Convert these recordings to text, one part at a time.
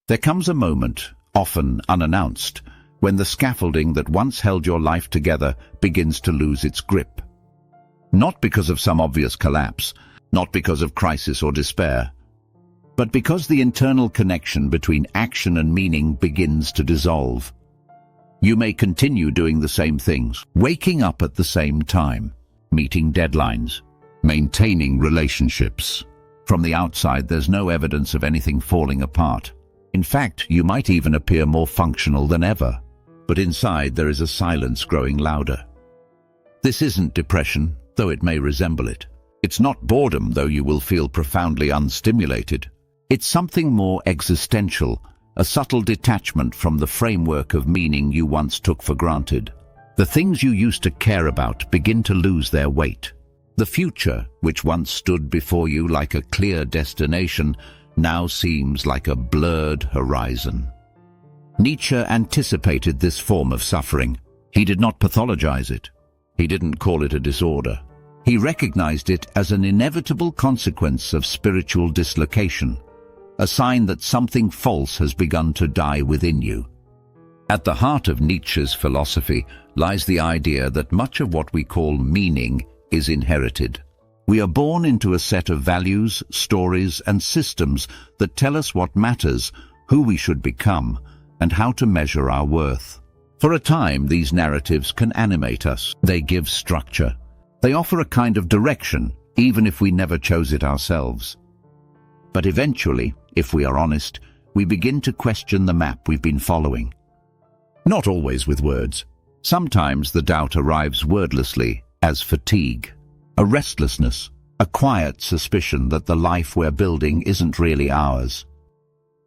There comes a moment, often unannounced, when the scaffolding that once held your life together begins to lose its grip. Not because of some obvious collapse, not because of crisis or despair, but because the internal connection between action and meaning begins to dissolve. You may continue doing the same things, waking up at the same time, meeting deadlines, maintaining relationships. From the outside, there's no evidence of anything falling apart. In fact, you might even appear more functional than ever. But inside, there is a silence growing louder. This isn't depression, though it may resemble it. It's not boredom, though you will feel profoundly unstimulated. It's something more existential, a subtle detachment from the framework of meaning you once took for granted. The things you used to care about begin to lose their weight. The future, which once stood before you like a clear destination, now seems like a blurred horizon. Nietzsche anticipated this form of suffering. He did not pathologize it. He didn't call it a disorder. He recognized it as an inevitable consequence of spiritual dislocation, a sign that something false has begun to die within you. At the heart of Nietzsche's philosophy lies the idea that much of what we call meaning is inherited. We are born into a set of values, stories, and systems that tell us what matters, who we should become, and how to measure our worth. For a time, these narratives can animate us. They give structure. They offer a kind of direction, even if we never chose it ourselves. But eventually, if we are honest, we begin to question the map we've been following. Not always with words. Sometimes the doubt arrives wordlessly, as fatigue, a restlessness, a quiet suspicion that the life we're building isn't really ours.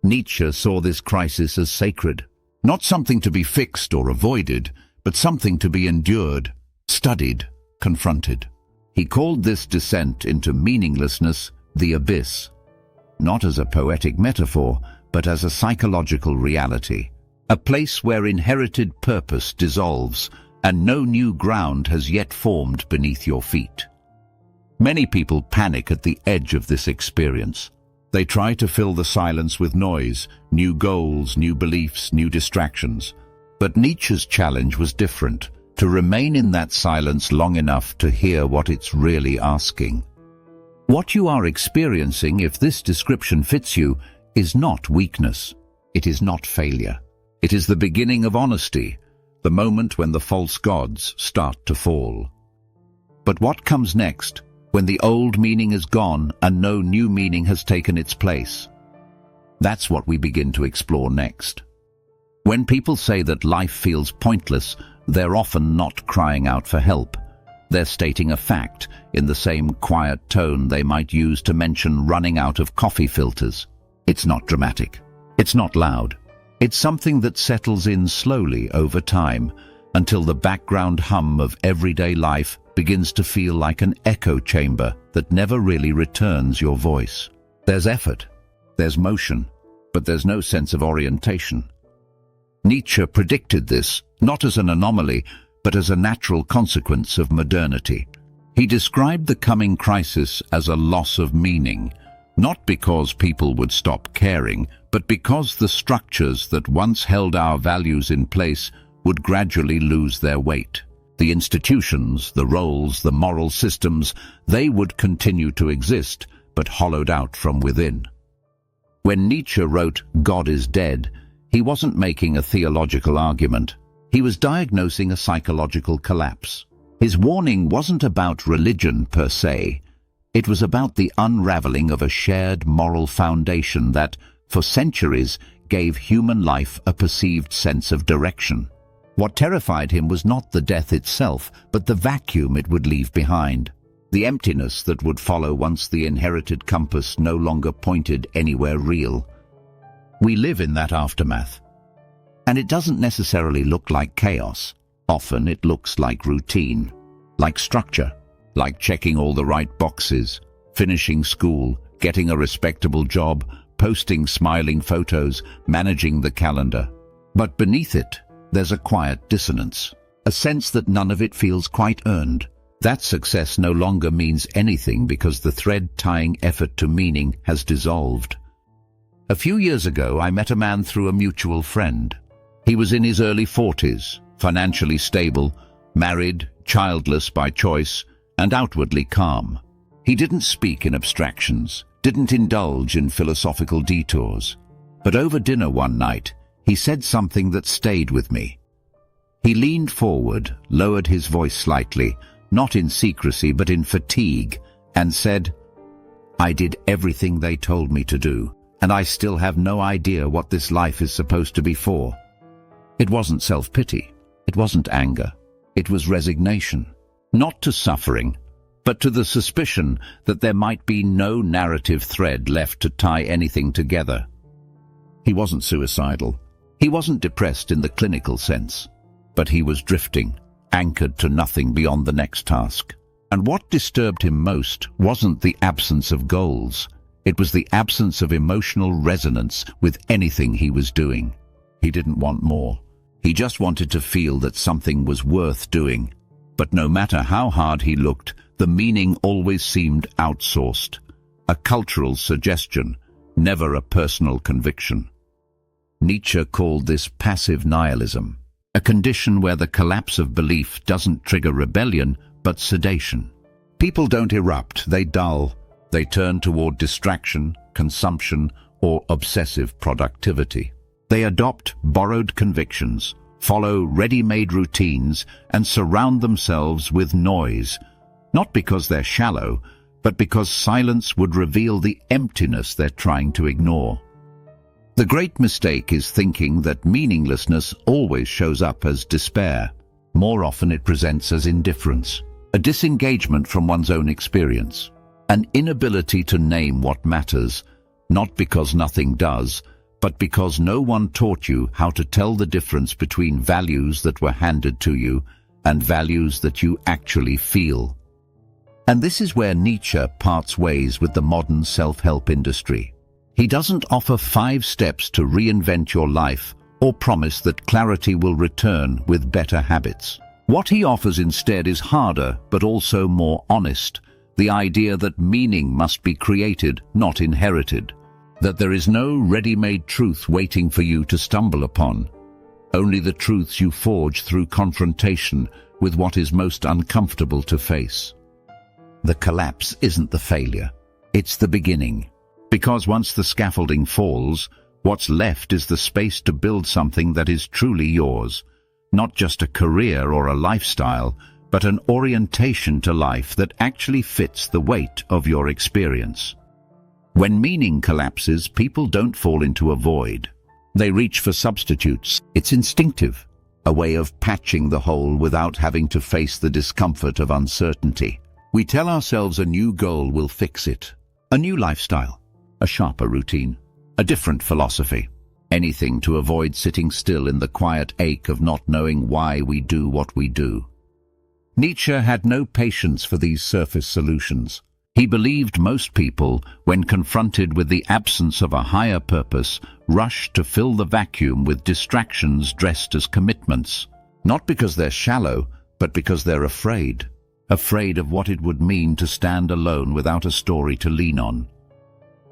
Nietzsche saw this crisis as sacred, not something to be fixed or avoided, but something to be endured, studied, confronted. He called this descent into meaninglessness the abyss, not as a poetic metaphor, but as a psychological reality, a place where inherited purpose dissolves and no new ground has yet formed beneath your feet. Many people panic at the edge of this experience. They try to fill the silence with noise, new goals, new beliefs, new distractions. But Nietzsche's challenge was different, to remain in that silence long enough to hear what it's really asking. What you are experiencing, if this description fits you, is not weakness. It is not failure. It is the beginning of honesty, the moment when the false gods start to fall. But what comes next, when the old meaning is gone and no new meaning has taken its place? That's what we begin to explore next. When people say that life feels pointless, they're often not crying out for help. They're stating a fact in the same quiet tone they might use to mention running out of coffee filters. It's not dramatic. It's not loud. It's something that settles in slowly over time until the background hum of everyday life begins to feel like an echo chamber that never really returns your voice. There's effort, there's motion, but there's no sense of orientation. Nietzsche predicted this, not as an anomaly, but as a natural consequence of modernity. He described the coming crisis as a loss of meaning, not because people would stop caring, but because the structures that once held our values in place would gradually lose their weight. The institutions, the roles, the moral systems, they would continue to exist, but hollowed out from within. When Nietzsche wrote "God is dead," he wasn't making a theological argument. He was diagnosing a psychological collapse. His warning wasn't about religion per se. It was about the unraveling of a shared moral foundation that, for centuries, gave human life a perceived sense of direction. What terrified him was not the death itself, but the vacuum it would leave behind, the emptiness that would follow once the inherited compass no longer pointed anywhere real. We live in that aftermath. And it doesn't necessarily look like chaos. Often it looks like routine, like structure, like checking all the right boxes, finishing school, getting a respectable job, posting smiling photos, managing the calendar. But beneath it, there's a quiet dissonance, a sense that none of it feels quite earned. That success no longer means anything because the thread tying effort to meaning has dissolved. A few years ago, I met a man through a mutual friend. He was in his early 40s, financially stable, married, childless by choice, and outwardly calm. He didn't speak in abstractions, didn't indulge in philosophical detours. But over dinner one night, he said something that stayed with me. He leaned forward, lowered his voice slightly, not in secrecy but in fatigue, and said, "I did everything they told me to do, and I still have no idea what this life is supposed to be for." It wasn't self-pity. It wasn't anger. It was resignation. Not to suffering, but to the suspicion that there might be no narrative thread left to tie anything together. He wasn't suicidal. He wasn't depressed in the clinical sense. But he was drifting, anchored to nothing beyond the next task. And what disturbed him most wasn't the absence of goals. It was the absence of emotional resonance with anything he was doing. He didn't want more. He just wanted to feel that something was worth doing. But no matter how hard he looked, the meaning always seemed outsourced. A cultural suggestion, never a personal conviction. Nietzsche called this passive nihilism, a condition where the collapse of belief doesn't trigger rebellion, but sedation. People don't erupt, they dull. They turn toward distraction, consumption, or obsessive productivity. They adopt borrowed convictions, follow ready-made routines, and surround themselves with noise, not because they're shallow, but because silence would reveal the emptiness they're trying to ignore. The great mistake is thinking that meaninglessness always shows up as despair. More often it presents as indifference, a disengagement from one's own experience, an inability to name what matters, not because nothing does, but because no one taught you how to tell the difference between values that were handed to you and values that you actually feel. And this is where Nietzsche parts ways with the modern self-help industry. He doesn't offer 5 steps to reinvent your life or promise that clarity will return with better habits. What he offers instead is harder but also more honest, the idea that meaning must be created, not inherited. That there is no ready-made truth waiting for you to stumble upon, only the truths you forge through confrontation with what is most uncomfortable to face. The collapse isn't the failure, it's the beginning. Because once the scaffolding falls, what's left is the space to build something that is truly yours, not just a career or a lifestyle, but an orientation to life that actually fits the weight of your experience. When meaning collapses, people don't fall into a void. They reach for substitutes. It's instinctive, a way of patching the hole without having to face the discomfort of uncertainty. We tell ourselves a new goal will fix it. A new lifestyle, a sharper routine, a different philosophy. Anything to avoid sitting still in the quiet ache of not knowing why we do what we do. Nietzsche had no patience for these surface solutions. He believed most people, when confronted with the absence of a higher purpose, rush to fill the vacuum with distractions dressed as commitments. Not because they're shallow, but because they're afraid. Afraid of what it would mean to stand alone without a story to lean on.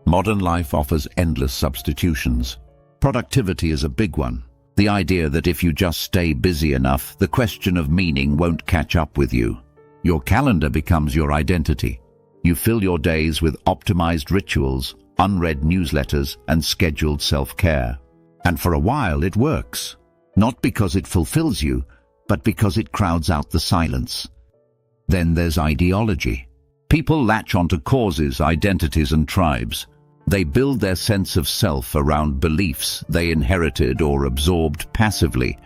Modern life offers endless substitutions. Productivity is a big one. The idea that if you just stay busy enough, the question of meaning won't catch up with you. Your calendar becomes your identity. You fill your days with optimized rituals, unread newsletters, and scheduled self-care. And for a while it works. Not because it fulfills you, but because it crowds out the silence. Then there's ideology. People latch onto causes, identities, and tribes. They build their sense of self around beliefs they inherited or absorbed passively,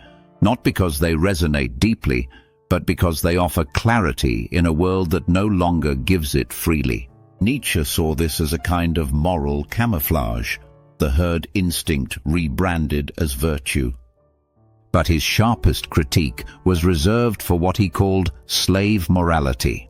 not because they resonate deeply, but because they offer clarity in a world that no longer gives it freely. Nietzsche saw this as a kind of moral camouflage, the herd instinct rebranded as virtue. But his sharpest critique was reserved for what he called slave morality,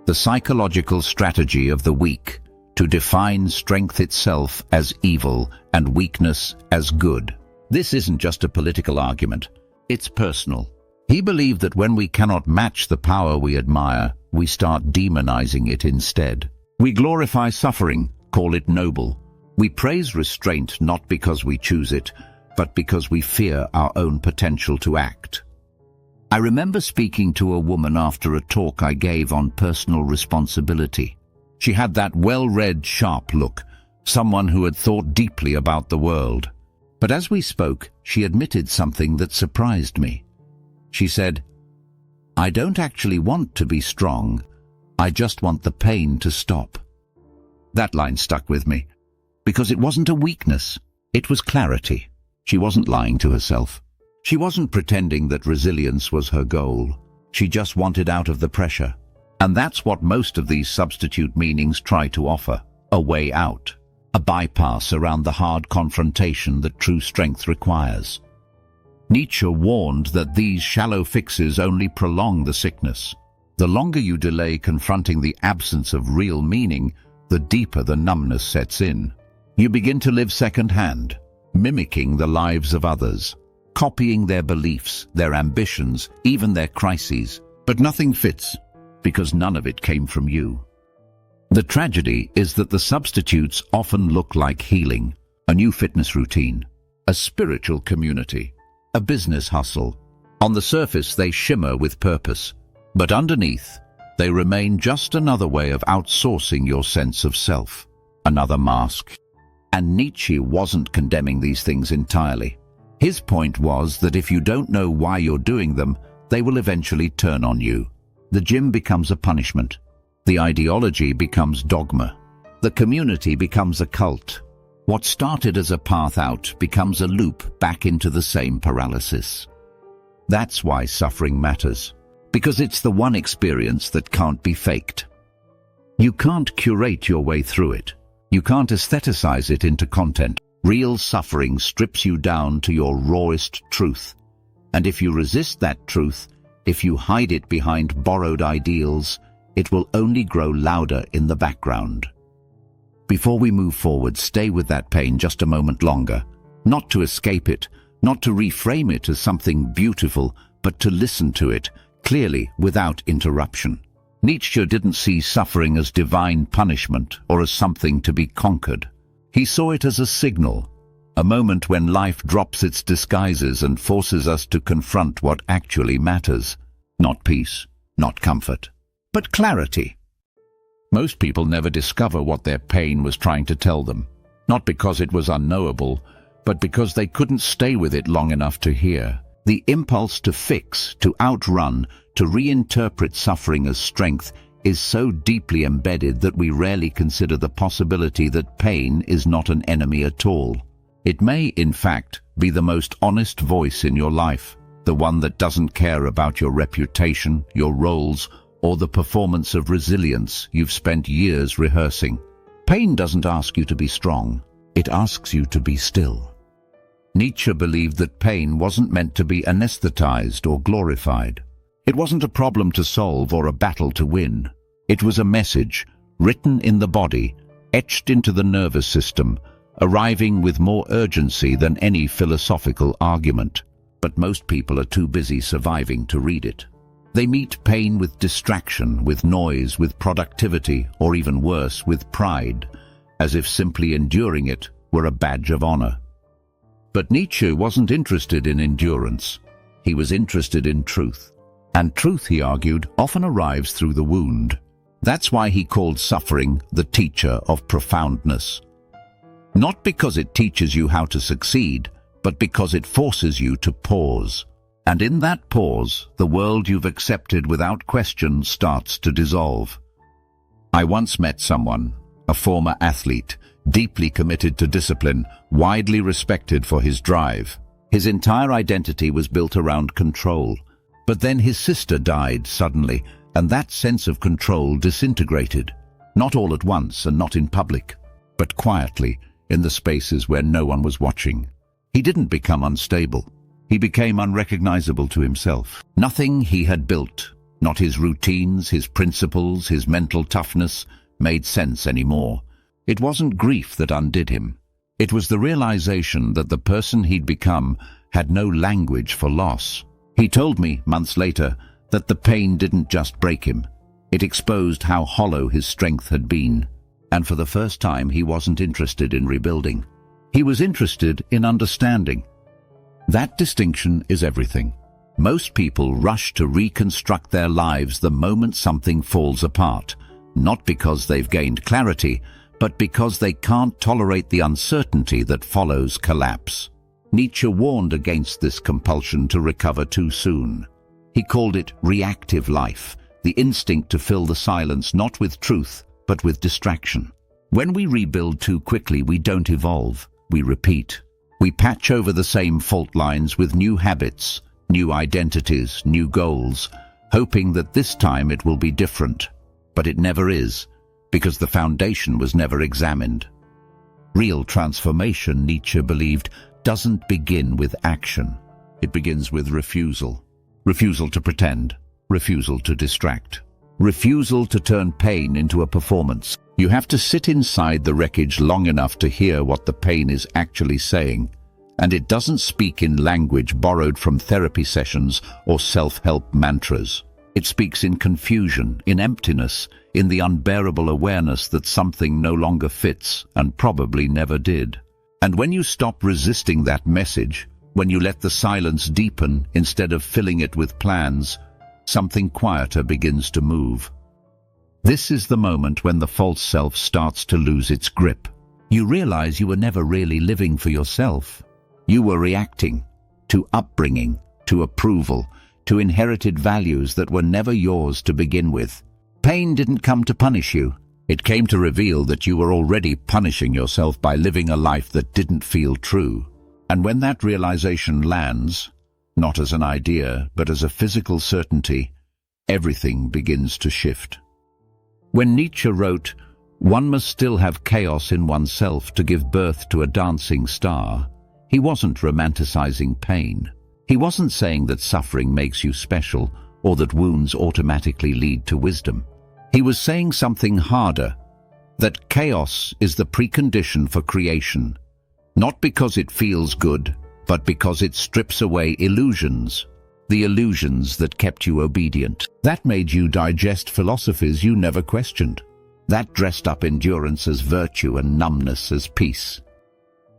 the psychological strategy of the weak, to define strength itself as evil and weakness as good. This isn't just a political argument, it's personal. He believed that when we cannot match the power we admire, we start demonizing it instead. We glorify suffering, call it noble. We praise restraint not because we choose it, but because we fear our own potential to act. I remember speaking to a woman after a talk I gave on personal responsibility. She had that well-read, sharp look, someone who had thought deeply about the world. But as we spoke, she admitted something that surprised me. She said, "I don't actually want to be strong. I just want the pain to stop." That line stuck with me, because it wasn't a weakness, it was clarity. She wasn't lying to herself. She wasn't pretending that resilience was her goal. She just wanted out of the pressure. And that's what most of these substitute meanings try to offer, a way out, a bypass around the hard confrontation that true strength requires. Nietzsche warned that these shallow fixes only prolong the sickness. The longer you delay confronting the absence of real meaning, the deeper the numbness sets in. You begin to live second-hand, mimicking the lives of others, copying their beliefs, their ambitions, even their crises. But nothing fits, because none of it came from you. The tragedy is that the substitutes often look like healing, a new fitness routine, a spiritual community, a business hustle. On the surface, they shimmer with purpose, but underneath, they remain just another way of outsourcing your sense of self, another mask. And Nietzsche wasn't condemning these things entirely. His point was that if you don't know why you're doing them, they will eventually turn on you. The gym becomes a punishment. The ideology becomes dogma. The community becomes a cult. What started as a path out becomes a loop back into the same paralysis. That's why suffering matters, because it's the one experience that can't be faked. You can't curate your way through it. You can't aestheticize it into content. Real suffering strips you down to your rawest truth. And if you resist that truth, if you hide it behind borrowed ideals, it will only grow louder in the background. Before we move forward, stay with that pain just a moment longer. Not to escape it, not to reframe it as something beautiful, but to listen to it clearly without interruption. Nietzsche didn't see suffering as divine punishment or as something to be conquered. He saw it as a signal, a moment when life drops its disguises and forces us to confront what actually matters. Not peace, not comfort, but clarity. Most people never discover what their pain was trying to tell them, not because it was unknowable, but because they couldn't stay with it long enough to hear. The impulse to fix, to outrun, to reinterpret suffering as strength is so deeply embedded that we rarely consider the possibility that pain is not an enemy at all. It may, in fact, be the most honest voice in your life, the one that doesn't care about your reputation, your roles, or the performance of resilience you've spent years rehearsing. Pain doesn't ask you to be strong, it asks you to be still. Nietzsche believed that pain wasn't meant to be anesthetized or glorified. It wasn't a problem to solve or a battle to win. It was a message, written in the body, etched into the nervous system, arriving with more urgency than any philosophical argument. But most people are too busy surviving to read it. They meet pain with distraction, with noise, with productivity, or even worse, with pride, as if simply enduring it were a badge of honor. But Nietzsche wasn't interested in endurance. He was interested in truth. And truth, he argued, often arrives through the wound. That's why he called suffering the teacher of profoundness. Not because it teaches you how to succeed, but because it forces you to pause. And in that pause, the world you've accepted without question starts to dissolve. I once met someone, a former athlete, deeply committed to discipline, widely respected for his drive. His entire identity was built around control. But then his sister died suddenly, and that sense of control disintegrated. Not all at once and not in public, but quietly, in the spaces where no one was watching. He didn't become unstable. He became unrecognizable to himself. Nothing he had built, not his routines, his principles, his mental toughness, made sense anymore. It wasn't grief that undid him. It was the realization that the person he'd become had no language for loss. He told me, months later, that the pain didn't just break him. It exposed how hollow his strength had been. And for the first time, he wasn't interested in rebuilding. He was interested in understanding. That distinction is everything. Most people rush to reconstruct their lives the moment something falls apart, not because they've gained clarity, but because they can't tolerate the uncertainty that follows collapse. Nietzsche warned against this compulsion to recover too soon. He called it reactive life, the instinct to fill the silence not with truth, but with distraction. When we rebuild too quickly, we don't evolve, we repeat. We patch over the same fault lines with new habits, new identities, new goals, hoping that this time it will be different. But it never is, because the foundation was never examined. Real transformation, Nietzsche believed, doesn't begin with action. It begins with refusal. Refusal to pretend. Refusal to distract. Refusal to turn pain into a performance. You have to sit inside the wreckage long enough to hear what the pain is actually saying. And it doesn't speak in language borrowed from therapy sessions or self-help mantras. It speaks in confusion, in emptiness, in the unbearable awareness that something no longer fits and probably never did. And when you stop resisting that message, when you let the silence deepen instead of filling it with plans, something quieter begins to move. This is the moment when the false self starts to lose its grip. You realize you were never really living for yourself. You were reacting to upbringing, to approval, to inherited values that were never yours to begin with. Pain didn't come to punish you. It came to reveal that you were already punishing yourself by living a life that didn't feel true. And when that realization lands, not as an idea, but as a physical certainty, everything begins to shift. When Nietzsche wrote, "One must still have chaos in oneself to give birth to a dancing star," he wasn't romanticizing pain. He wasn't saying that suffering makes you special or that wounds automatically lead to wisdom. He was saying something harder, that chaos is the precondition for creation, not because it feels good, but because it strips away illusions, the illusions that kept you obedient. That made you digest philosophies you never questioned. That dressed up endurance as virtue and numbness as peace.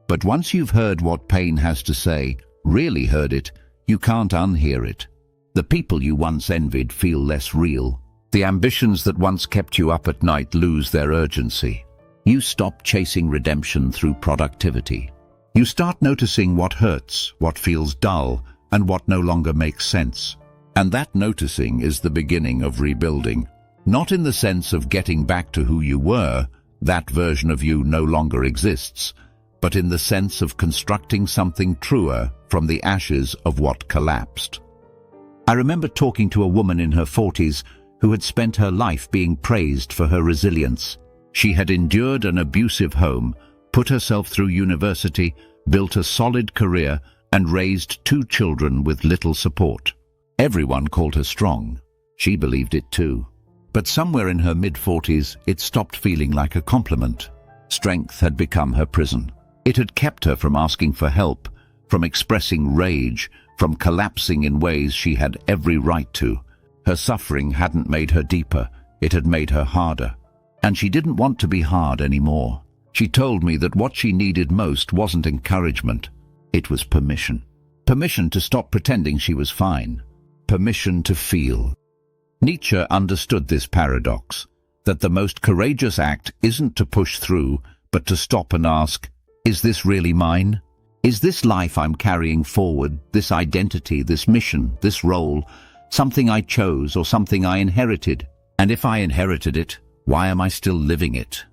But once you've heard what pain has to say, really heard it, you can't unhear it. The people you once envied feel less real. The ambitions that once kept you up at night lose their urgency. You stop chasing redemption through productivity. You start noticing what hurts, what feels dull, and what no longer makes sense. And that noticing is the beginning of rebuilding. Not in the sense of getting back to who you were, that version of you no longer exists, but in the sense of constructing something truer from the ashes of what collapsed. I remember talking to a woman in her 40s who had spent her life being praised for her resilience. She had endured an abusive home, put herself through university, built a solid career, and raised 2 children with little support. Everyone called her strong. She believed it too. But somewhere in her mid-40s, it stopped feeling like a compliment. Strength had become her prison. It had kept her from asking for help, from expressing rage, from collapsing in ways she had every right to. Her suffering hadn't made her deeper, it had made her harder. And she didn't want to be hard anymore. She told me that what she needed most wasn't encouragement, it was permission. Permission to stop pretending she was fine. Permission to feel. Nietzsche understood this paradox, that the most courageous act isn't to push through, but to stop and ask, is this really mine? Is this life I'm carrying forward, this identity, this mission, this role, something I chose or something I inherited? And if I inherited it, why am I still living it?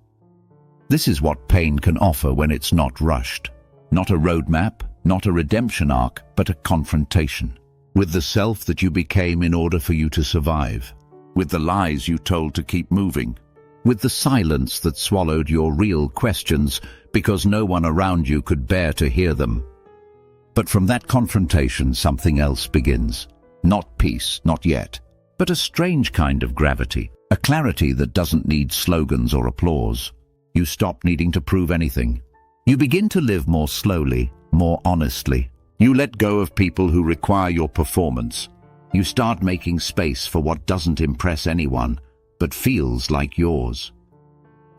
This is what pain can offer when it's not rushed. Not a roadmap, not a redemption arc, but a confrontation. With the self that you became in order for you to survive. With the lies you told to keep moving. With the silence that swallowed your real questions because no one around you could bear to hear them. But from that confrontation, something else begins. Not peace, not yet, but a strange kind of gravity, a clarity that doesn't need slogans or applause. You stop needing to prove anything. You begin to live more slowly, more honestly. You let go of people who require your performance. You start making space for what doesn't impress anyone, but feels like yours.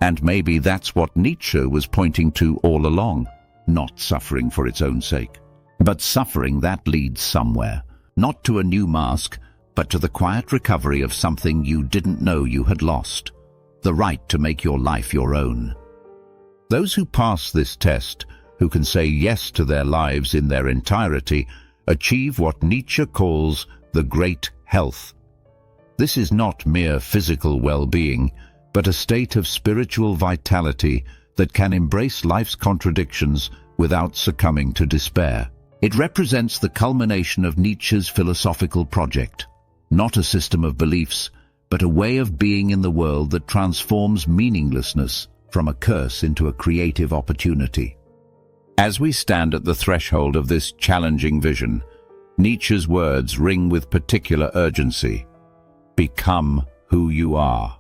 And maybe that's what Nietzsche was pointing to all along. Not suffering for its own sake, but suffering that leads somewhere. Not to a new mask, but to the quiet recovery of something you didn't know you had lost. The right to make your life your own. Those who pass this test, who can say yes to their lives in their entirety, achieve what Nietzsche calls the great health. This is not mere physical well-being, but a state of spiritual vitality that can embrace life's contradictions without succumbing to despair. It represents the culmination of Nietzsche's philosophical project, not a system of beliefs, but a way of being in the world that transforms meaninglessness from a curse into a creative opportunity. As we stand at the threshold of this challenging vision, Nietzsche's words ring with particular urgency. Become who you are.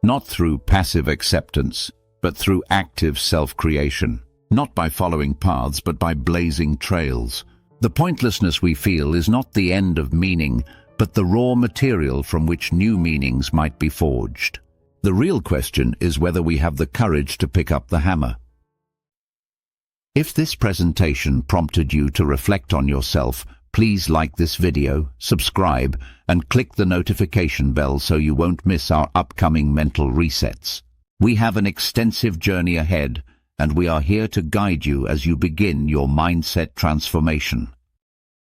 Not through passive acceptance, but through active self-creation. Not by following paths, but by blazing trails. The pointlessness we feel is not the end of meaning, but the raw material from which new meanings might be forged. The real question is whether we have the courage to pick up the hammer. If this presentation prompted you to reflect on yourself, please like this video, subscribe, and click the notification bell so you won't miss our upcoming mental resets. We have an extensive journey ahead, and we are here to guide you as you begin your mindset transformation.